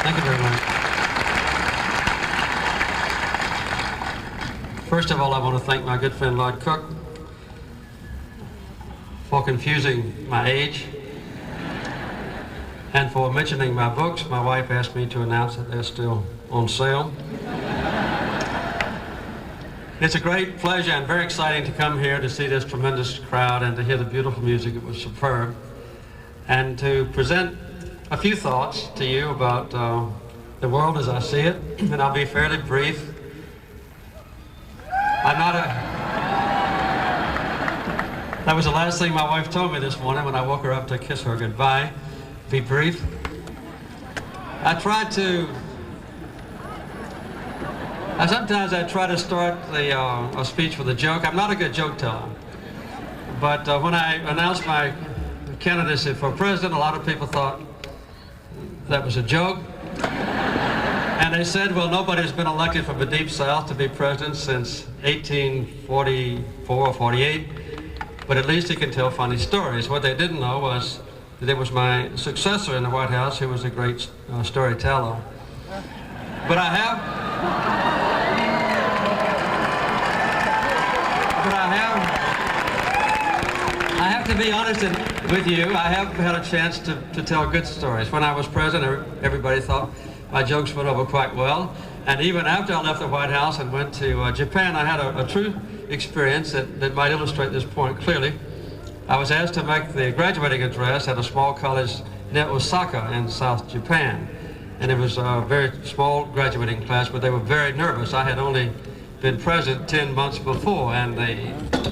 Thank you very much. First of all, I want to thank my good friend Lloyd Cook for confusing my age and for mentioning my books. My wife asked me to announce that they're still on sale. It's a great pleasure and very exciting to come here to see this tremendous crowd and to hear the beautiful music. It was superb. And to present a few thoughts to you about the world as I see it, and I'll be fairly brief. That was the last thing my wife told me this morning when I woke her up to kiss her goodbye. Be brief. Sometimes I try to start a speech with a joke. I'm not a good joke teller. But when I announced my candidacy for president, a lot of people thought that was a joke. And they said, well, nobody's been elected from the Deep South to be president since 1844 or 48, but at least he can tell funny stories. What they didn't know was that it was my successor in the White House who was a great storyteller. But I have to be honest with you. I have had a chance to tell good stories. When I was president, everybody thought my jokes went over quite well. And even after I left the White House and went to Japan, I had a true experience that might illustrate this point clearly. I was asked to make the graduating address at a small college near Osaka in South Japan. And it was a very small graduating class, but they were very nervous. I had only been president 10 months before, and the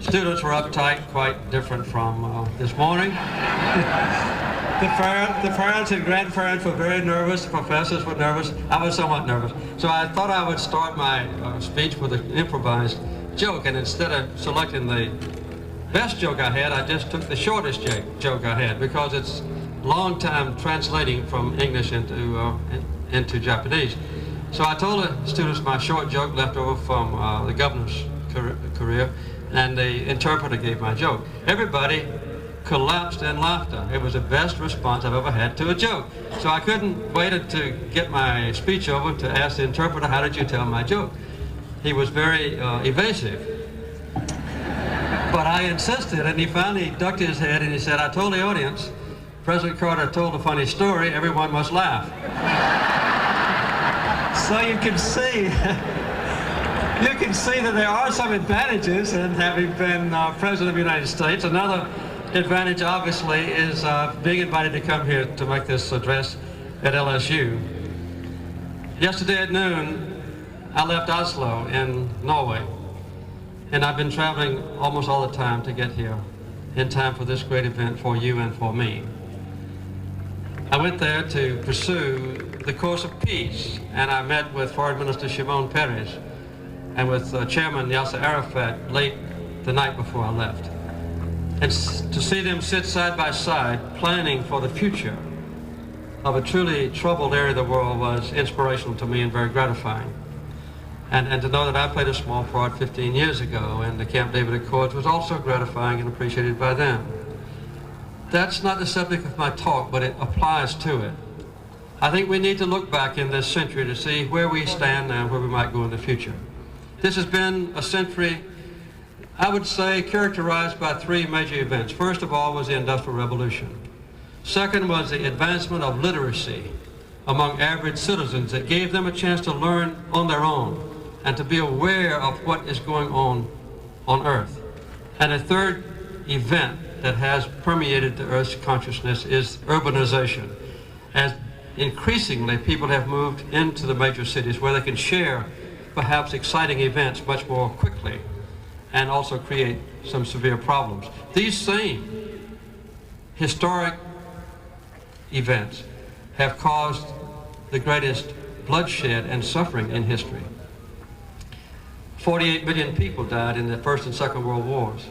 students were uptight, quite different from this morning. The parents and grandparents were very nervous, the professors were nervous, I was somewhat nervous. So I thought I would start my speech with an improvised joke, and instead of selecting the best joke I had, I just took the shortest joke I had, because it's a long time translating from English into Japanese. So I told the students my short joke left over from the governor's career, and the interpreter gave my joke. Everybody collapsed in laughter. It was the best response I've ever had to a joke. So I couldn't wait to get my speech over to ask the interpreter, how did you tell my joke? He was very evasive. But I insisted, and he finally ducked his head and he said, I told the audience, President Carter told a funny story, everyone must laugh. So you can see that there are some advantages in having been President of the United States. Another advantage, obviously, is being invited to come here to make this address at LSU. Yesterday at noon, I left Oslo in Norway, and I've been traveling almost all the time to get here in time for this great event for you and for me. I went there to pursue the course of peace, and I met with Foreign Minister Shimon Peres and with Chairman Yasser Arafat late the night before I left. And to see them sit side by side planning for the future of a truly troubled area of the world was inspirational to me and very gratifying. And to know that I played a small part 15 years ago in the Camp David Accords was also gratifying and appreciated by them. That's not the subject of my talk, but it applies to it. I think we need to look back in this century to see where we stand now and where we might go in the future. This has been a century, I would say, characterized by three major events. First of all was the Industrial Revolution. Second was the advancement of literacy among average citizens that gave them a chance to learn on their own and to be aware of what is going on Earth. And a third event that has permeated the Earth's consciousness is urbanization. As increasingly people have moved into the major cities where they can share perhaps exciting events much more quickly and also create some severe problems. These same historic events have caused the greatest bloodshed and suffering in history. 48 million people died in the First and Second World Wars.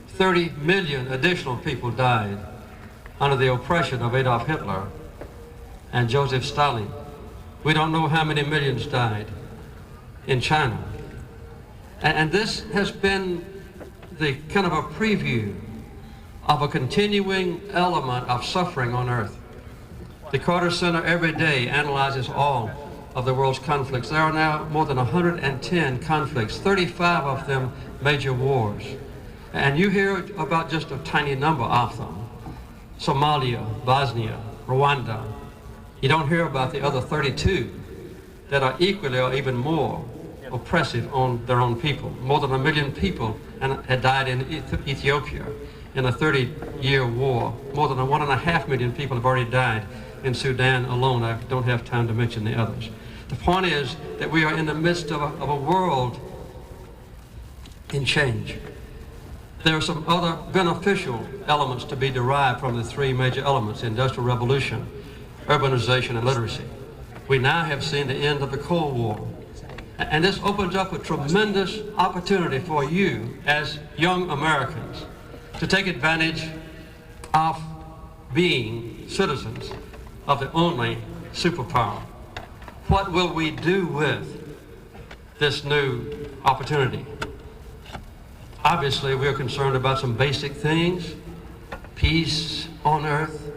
30 million additional people died under the oppression of Adolf Hitler and Joseph Stalin. We don't know how many millions died in China. And this has been the kind of a preview of a continuing element of suffering on Earth. The Carter Center every day analyzes all of the world's conflicts. There are now more than 110 conflicts, 35 of them major wars. And you hear about just a tiny number of them. Somalia, Bosnia, Rwanda. You don't hear about the other 32 that are equally or even more oppressive on their own people. More than 1 million people had died in Ethiopia in a 30-year war. More than 1.5 million people have already died in Sudan alone. I don't have time to mention the others. The point is that we are in the midst of a world in change. There are some other beneficial elements to be derived from the three major elements: the Industrial Revolution, urbanization, and literacy. We now have seen the end of the Cold War. And this opens up a tremendous opportunity for you as young Americans to take advantage of being citizens of the only superpower. What will we do with this new opportunity? Obviously, we're concerned about some basic things: peace on earth,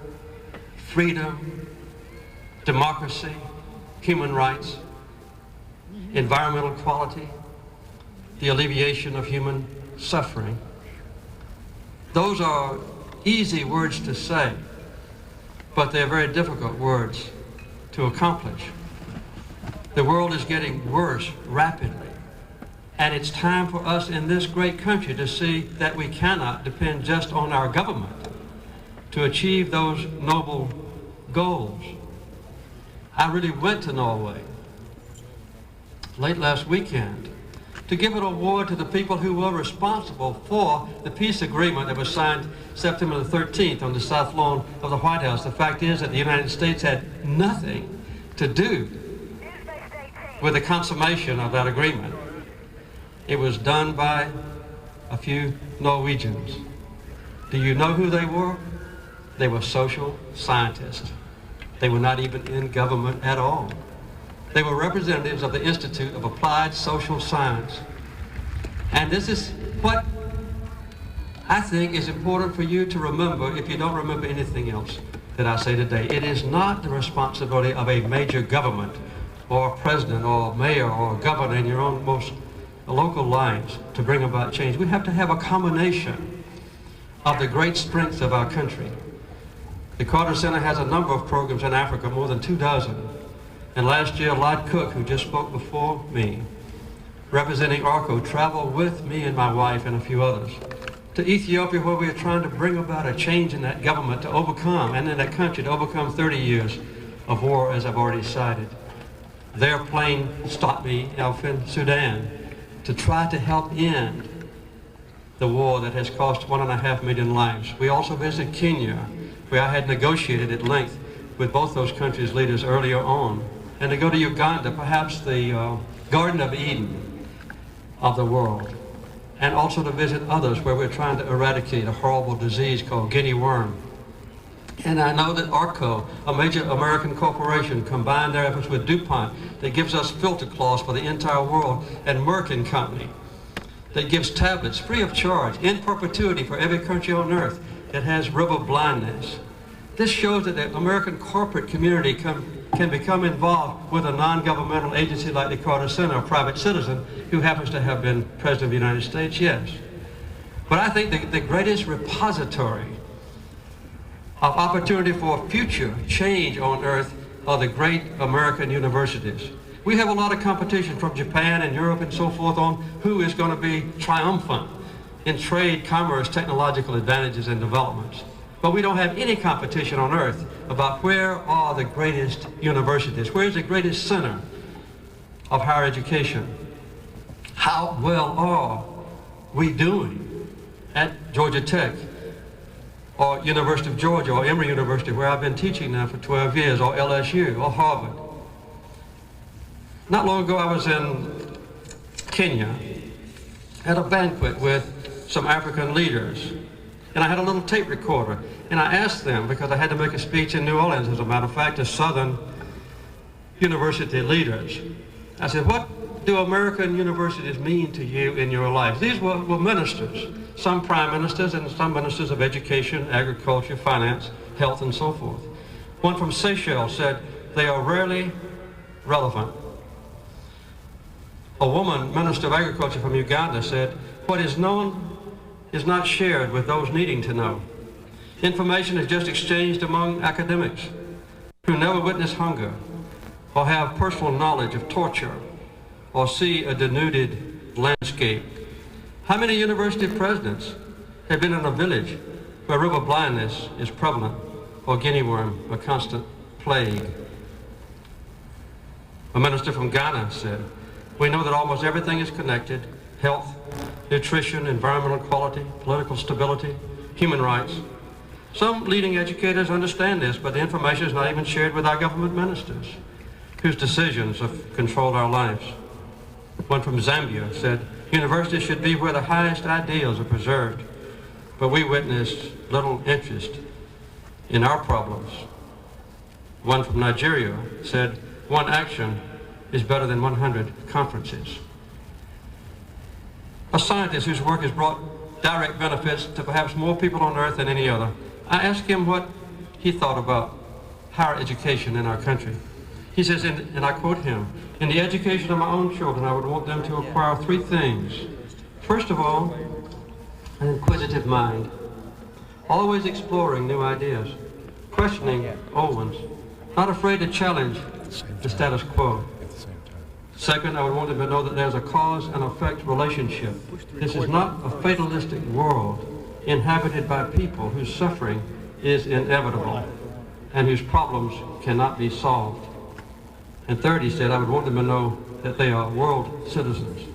freedom, democracy, human rights, environmental quality, the alleviation of human suffering. Those are easy words to say, but they're very difficult words to accomplish. The world is getting worse rapidly. And it's time for us in this great country to see that we cannot depend just on our government to achieve those noble goals. I really went to Norway late last weekend to give an award to the people who were responsible for the peace agreement that was signed September the 13th on the South Lawn of the White House. The fact is that the United States had nothing to do with the consummation of that agreement. It was done by a few Norwegians. Do you know who they were? They were social scientists. They were not even in government at all. They were representatives of the Institute of Applied Social Science. And this is what I think is important for you to remember if you don't remember anything else that I say today. It is not the responsibility of a major government or a president or a mayor or a governor in your own most local lives to bring about change. We have to have a combination of the great strengths of our country. The Carter Center has a number of programs in Africa, more than 24. And last year, Lod Cook, who just spoke before me, representing ARCO, traveled with me and my wife and a few others to Ethiopia, where we are trying to bring about a change in that government to overcome, and in that country to overcome 30 years of war, as I've already cited. Their plane stopped me in Sudan to try to help end the war that has cost 1.5 million lives. We also visited Kenya, where I had negotiated at length with both those countries' leaders earlier on, and to go to Uganda, perhaps the Garden of Eden of the world, and also to visit others where we're trying to eradicate a horrible disease called guinea worm. And I know that ARCO, a major American corporation, combined their efforts with DuPont that gives us filter cloths for the entire world, and Merck and Company that gives tablets free of charge in perpetuity for every country on earth that has river blindness. This shows that the American corporate community can become involved with a non-governmental agency like the Carter Center, a private citizen who happens to have been President of the United States, yes. But I think the greatest repository of opportunity for future change on earth are the great American universities. We have a lot of competition from Japan and Europe and so forth on who is going to be triumphant in trade, commerce, technological advantages and developments. But we don't have any competition on earth about where are the greatest universities, where is the greatest center of higher education. How well are we doing at Georgia Tech, or University of Georgia, or Emory University, where I've been teaching now for 12 years, or LSU, or Harvard. Not long ago, I was in Kenya at a banquet with some African leaders, and I had a little tape recorder, and I asked them, because I had to make a speech in New Orleans, as a matter of fact, to Southern university leaders. I said, what do American universities mean to you in your life? These were ministers, some prime ministers and some ministers of education, agriculture, finance, health, and so forth. One from Seychelles said, they are rarely relevant. A woman, Minister of Agriculture from Uganda, said, what is known is not shared with those needing to know. Information is just exchanged among academics who never witness hunger or have personal knowledge of torture or see a denuded landscape. How many university presidents have been in a village where river blindness is prevalent or guinea worm a constant plague? A minister from Ghana said, we know that almost everything is connected: health, nutrition, environmental quality, political stability, human rights. Some leading educators understand this, but the information is not even shared with our government ministers, whose decisions have controlled our lives. One from Zambia said, universities should be where the highest ideals are preserved, but we witnessed little interest in our problems. One from Nigeria said, one action is better than 100 conferences. A scientist whose work has brought direct benefits to perhaps more people on earth than any other, I asked him what he thought about higher education in our country. He says, and I quote him, in the education of my own children, I would want them to acquire three things. First of all, an inquisitive mind, always exploring new ideas, questioning old ones, not afraid to challenge the status quo. Second, I would want them to know that there's a cause and effect relationship. This is not a fatalistic world inhabited by people whose suffering is inevitable and whose problems cannot be solved. And third, he said, I would want them to know that they are world citizens.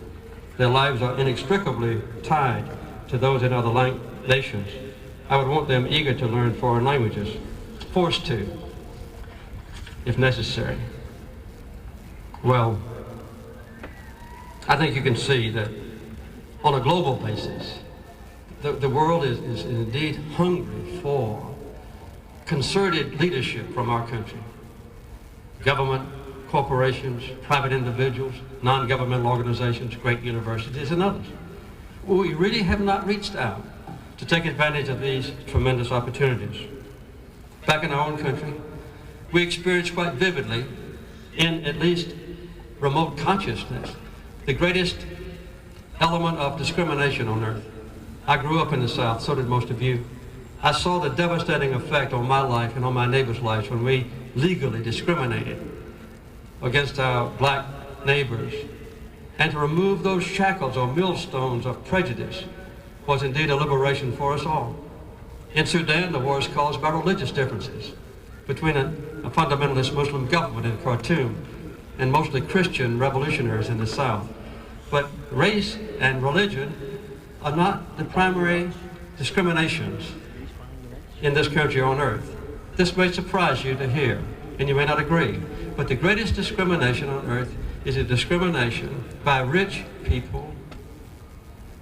Their lives are inextricably tied to those in other nations. I would want them eager to learn foreign languages, forced to, if necessary. Well, I think you can see that on a global basis, the world is indeed hungry for concerted leadership from our country. Government, corporations, private individuals, non-governmental organizations, great universities, and others. We really have not reached out to take advantage of these tremendous opportunities. Back in our own country, we experienced quite vividly, in at least remote consciousness, the greatest element of discrimination on earth. I grew up in the South, so did most of you. I saw the devastating effect on my life and on my neighbors' lives when we legally discriminated against our black neighbors. And to remove those shackles or millstones of prejudice was indeed a liberation for us all. In Sudan, the war is caused by religious differences between a fundamentalist Muslim government in Khartoum and mostly Christian revolutionaries in the South. But race and religion are not the primary discriminations in this country on earth. This may surprise you to hear, and you may not agree, but the greatest discrimination on earth is a discrimination by rich people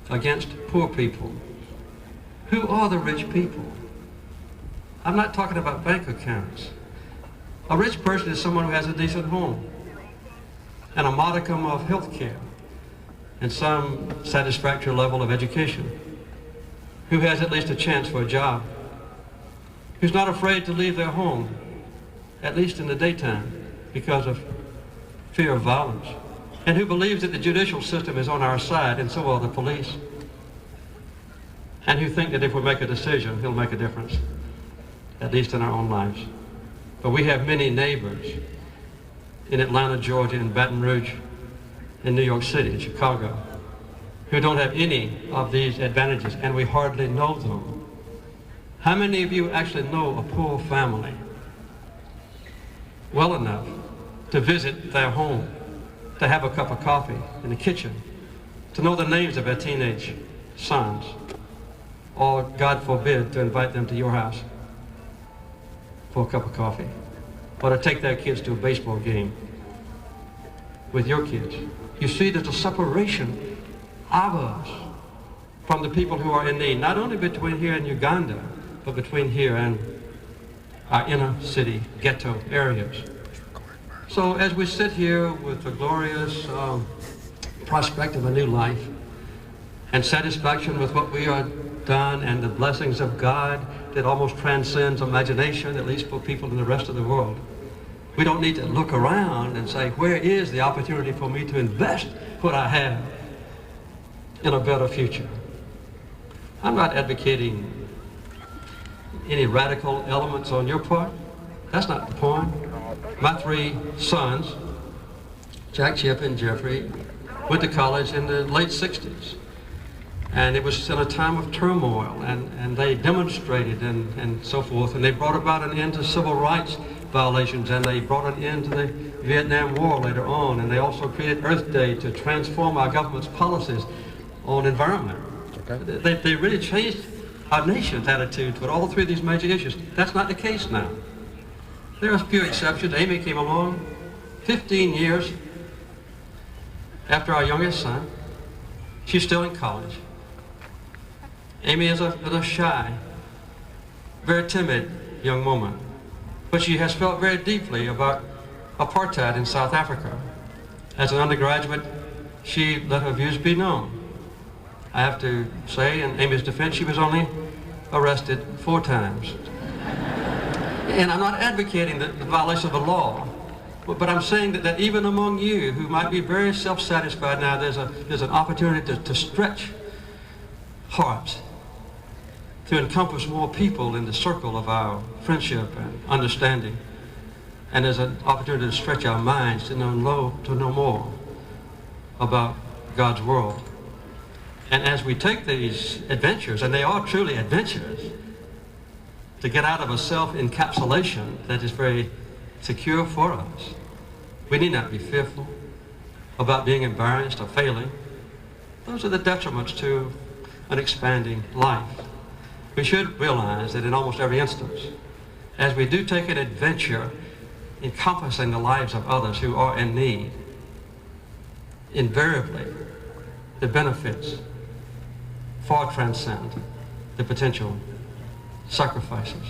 against poor people. Who are the rich people? I'm not talking about bank accounts. A rich person is someone who has a decent home and a modicum of health care and some satisfactory level of education, who has at least a chance for a job, who's not afraid to leave their home, at least in the daytime, because of fear of violence, and who believes that the judicial system is on our side and so are the police, and who think that if we make a decision, he'll make a difference, at least in our own lives. But we have many neighbors in Atlanta, Georgia, in Baton Rouge, in New York City, in Chicago, who don't have any of these advantages, and we hardly know them. How many of you actually know a poor family well enough to visit their home, to have a cup of coffee in the kitchen, to know the names of their teenage sons, or, God forbid, to invite them to your house for a cup of coffee, or to take their kids to a baseball game with your kids? You see, there's a separation of us from the people who are in need, not only between here and Uganda, but between here and our inner city ghetto areas. So as we sit here with the glorious prospect of a new life and satisfaction with what we are done and the blessings of God that almost transcends imagination, at least for people in the rest of the world. We don't need to look around and say, where is the opportunity for me to invest what I have in a better future? I'm not advocating any radical elements on your part. That's not the point. My three sons, Jack, Chip, and Jeffrey, went to college in the late 60s. And it was in a time of turmoil, and they demonstrated and so forth, and they brought about an end to civil rights violations, and they brought an end to the Vietnam War later on, and they also created Earth Day to transform our government's policies on environment. Okay. They really changed our nation's attitude toward all three of these major issues. That's not the case now. There are a few exceptions. Amy came along 15 years after our youngest son. She's still in college. Amy is a shy, very timid young woman, but she has felt very deeply about apartheid in South Africa. As an undergraduate, she let her views be known. I have to say, in Amy's defense, she was only arrested 4 times. And I'm not advocating the violation of the law, but I'm saying that even among you who might be very self-satisfied now, there's an opportunity to stretch hearts, to encompass more people in the circle of our friendship and understanding. And there's an opportunity to stretch our minds to know more about God's world. And as we take these adventures, and they are truly adventures, to get out of a self-encapsulation that is very secure for us, we need not be fearful about being embarrassed or failing. Those are the detriments to an expanding life. We should realize that in almost every instance, as we do take an adventure encompassing the lives of others who are in need, invariably the benefits far transcend the potential sacrifices.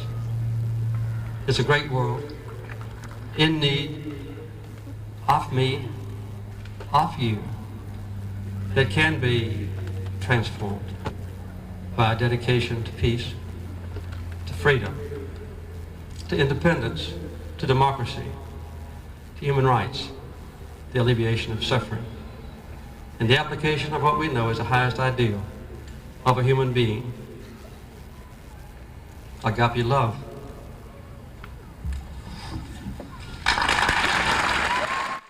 It's a great world in need of me, of you, that can be transformed by dedication to peace, to freedom, to independence, to democracy, to human rights, the alleviation of suffering, and the application of what we know is the highest ideal of a human being, agape love.